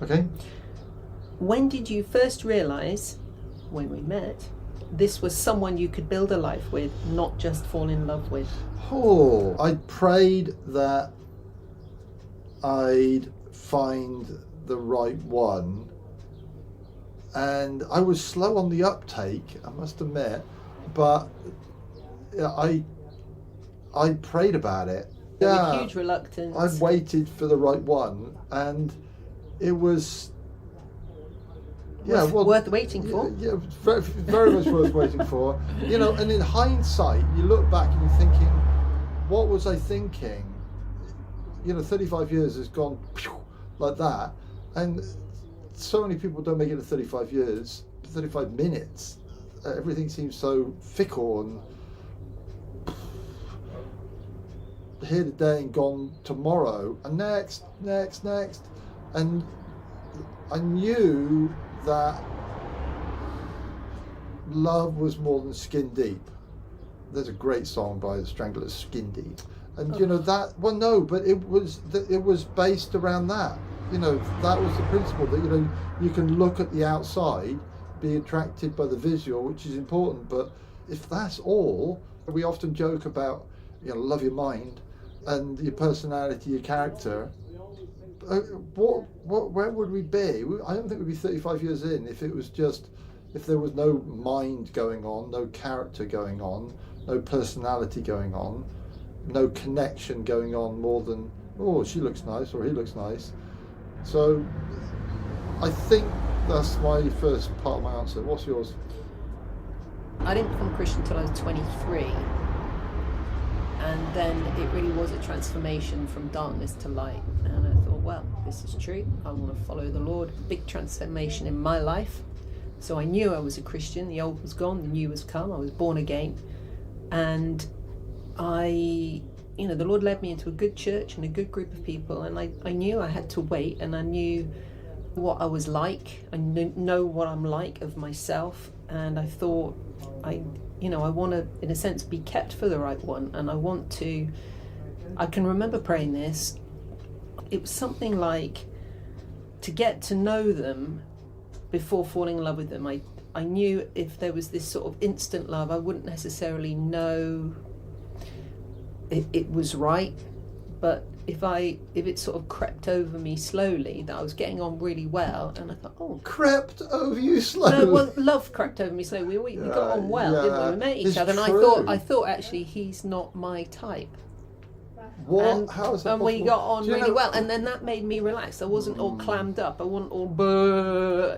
Okay. When did you first realise, when we met, this was someone you could build a life with, not just fall in love with? Oh, I prayed that I'd find the right one, and I was slow on the uptake, I must admit, but I prayed about it. With huge reluctance. I waited for the right one, and it was worth waiting for. Yeah, very, very much worth waiting for. And in hindsight, you look back and you're thinking, what was I thinking? 35 years has gone like that, and so many people don't make it to 35 years, 35 minutes. Everything seems so fickle and here today and gone tomorrow, and next, and I knew that love was more than skin deep. There's a great song by the Stranglers, Skin Deep, and but it was based around that. That was the principle that you can look at the outside, be attracted by the visual, which is important, but if that's all, we often joke about love your mind and your personality, your character. Where would we be? I don't think we'd be 35 years in if there was no mind going on, no character going on, no personality going on, no connection going on more than, oh, she looks nice or he looks nice. So I think that's my first part of my answer. What's yours? I didn't become a Christian until I was 23. And then it really was a transformation from darkness to light. And I thought, well, this is true. I want to follow the Lord. Big transformation in my life. So I knew I was a Christian. The old was gone, the new was come. I was born again. And the Lord led me into a good church and a good group of people. And I knew I had to wait, and I knew what I was like. I know what I'm like of myself. And I thought, I want to, in a sense, be kept for the right one. And I can remember praying this. It was something like, to get to know them before falling in love with them. I knew if there was this sort of instant love, I wouldn't necessarily know it was right. But if it sort of crept over me slowly, that I was getting on really well, and I thought, oh, crept over you slowly. No, well, love crept over me slowly. We got on well, didn't we? We met each other, and I thought actually he's not my type. What? How is that possible? We got on really well, and then that made me relax. I wasn't all clammed up. I wasn't all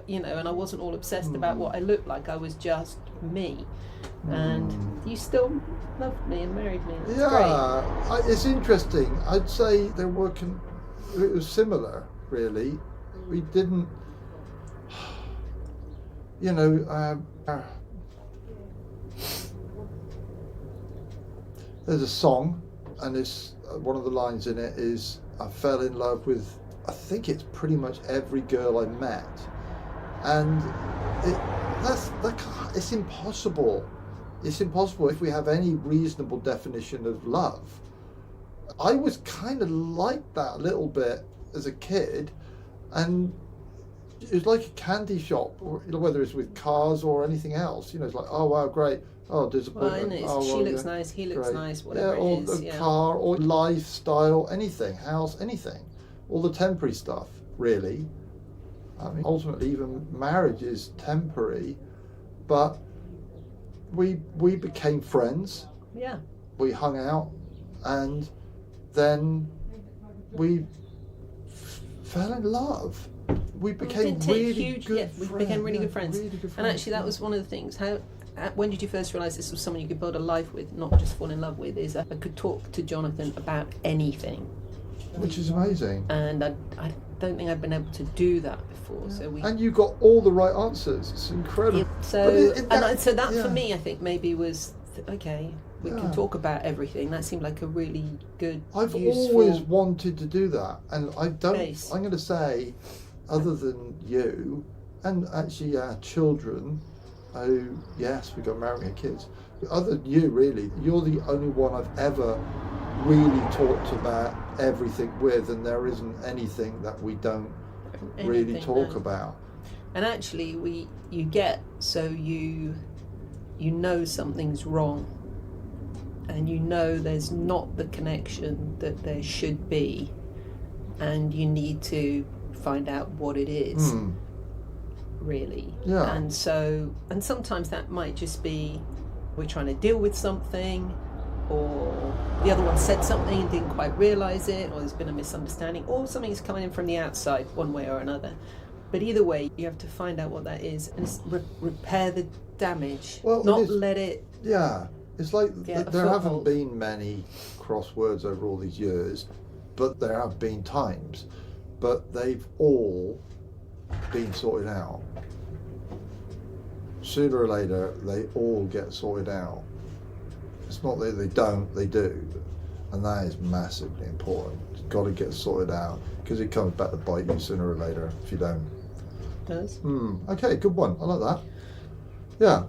and I wasn't all obsessed about what I looked like. I was just me. And you still loved me and married me. It's great. It's interesting. I'd say it was similar, really. We didn't, there's a song, and it's one of the lines in it is, I fell in love with, I think it's pretty much every girl I met, and it's impossible. It's impossible if we have any reasonable definition of love. I was kind of like that a little bit as a kid, and it was like a candy shop, or whether it's with cars or anything else. It's like, oh wow, great. Oh, disappointment. She looks nice, he looks great. Nice, whatever or it is. The car, or lifestyle, anything, house, anything. All the temporary stuff, really. I mean, ultimately, even marriage is temporary, but we became friends. Yeah. We hung out, and then we fell in love. We became really good friends. We became really good friends. And actually, that was one of the things. When did you first realise this was someone you could build a life with, not just fall in love with? Is I could talk to Jonathan about anything, which is amazing. And I don't think I've been able to do that before. Yeah. So and you got all the right answers. It's incredible. Yeah, so that for me, I think maybe was okay. We can talk about everything. That seemed like a really good. I've useful always wanted to do that, and I don't. Base. I'm going to say, other than you, and actually our children, who yes, we got married and kids. Other than you, really, you're the only one I've ever really talked about everything with, and there isn't anything that we don't really anything, talk no. about. And actually, you get so you know something's wrong, and you know there's not the connection that there should be, and you need to find out what it is. Really. Yeah. And sometimes that might just be we're trying to deal with something, or the other one said something and didn't quite realize it, or there's been a misunderstanding, or something's coming in from the outside one way or another. But either way, you have to find out what that is and repair the damage, not let it. Yeah, it's like there haven't foothold. been many crosswords over all these years, but there have been times, but they've all been sorted out. Sooner or later, they all get sorted out. It's not that they don't, they do. And that is massively important. You've got to get sorted out, because it comes back to bite you sooner or later if you don't. Does. Okay, good one. I like that. Yeah.